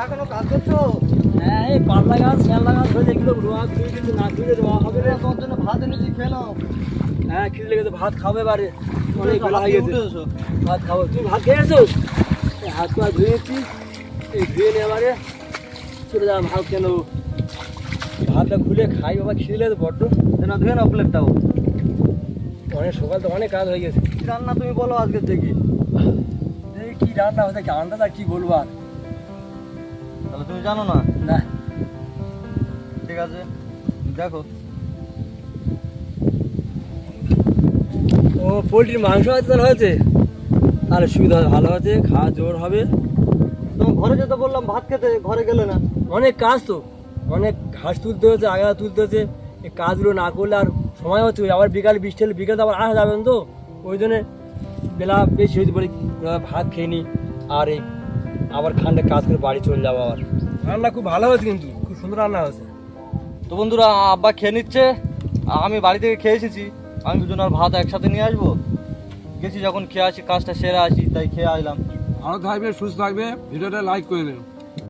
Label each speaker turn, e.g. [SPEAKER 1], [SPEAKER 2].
[SPEAKER 1] এখনো কাজ করছো?
[SPEAKER 2] হ্যাঁ, এই পাল্লা গাছ শ্যালা গাছ হয়েছে, এগুলো রোয়া খুঁড়ে কিন্তু না খুঁড়ে রোয়া হবে না।
[SPEAKER 1] তোমার জন্য ভাত এনেছি, খেয়ে নাও।
[SPEAKER 2] হ্যাঁ, খিদে লেগেছে, ভাত খাবে বারে, অনেক বেলা হয়ে গেছে।
[SPEAKER 1] উঠে এসো।
[SPEAKER 2] ভাত খাবো, তুই ভাত খেয়ে এসো। এই হাত পা ধুয়েছি, এই ধুয়ে নিয়ে এবারে চলে যাবো ভাত খেয়ে নেবো। ভাতটা খুলে খাই, বাবা খিদে লেগেছে বড্ড।
[SPEAKER 1] না ধুয়ে নাও প্লেটটাও।
[SPEAKER 2] অনেক সকাল তো অনেক কাজ হয়ে গেছে।
[SPEAKER 1] কি রান্না তুমি বলো আজকে দেখি।
[SPEAKER 2] এই কি রান্না হতে কি আন্দাজ আর কি বলবো আর।
[SPEAKER 1] তাহলে তুমি জানো না?
[SPEAKER 2] না,
[SPEAKER 1] ঠিক আছে, দেখো।
[SPEAKER 2] ও পোলট্রির মাংস আছে, তাহলে হয়েছে, তাহলে সুবিধা হবে, ভালো আছে, খাওয়া জোর হবে।
[SPEAKER 1] তোমার ঘরে যেতে বললাম ভাত খেতে, ঘরে গেলে না।
[SPEAKER 2] অনেক কাজ তো, অনেক ঘাস তুলতে হচ্ছে, আগা তুলতে হচ্ছে, এই কাজগুলো না করলে আর সময় হচ্ছে। আবার বিকালে বৃষ্টি হলে বিকালে আবার আসা যাবেন তো, ওই জন্যে বেলা বেশি হয়েছে বলে ভাত খেয়ে নিই, আর এই আবার খান্ডে কাজ করে বাড়ি চলে যাবো। আবার রান্না খুব ভালো হয়েছে, কিন্তু খুব সুন্দর রান্না হয়েছে।
[SPEAKER 1] তো বন্ধুরা, আব্বা খেয়ে নিচ্ছে, আমি বাড়ি থেকে খেয়ে এসেছি। আমি দুজন আর ভাত একসাথে নিয়ে আসবো। গেছি যখন খেয়ে আসি, কাজটা সেরে আসি, তাই খেয়ে আসলাম।
[SPEAKER 3] ভালো থাকবে, সুস্থ থাকবে, ভিডিওটা লাইক করে দেবেন।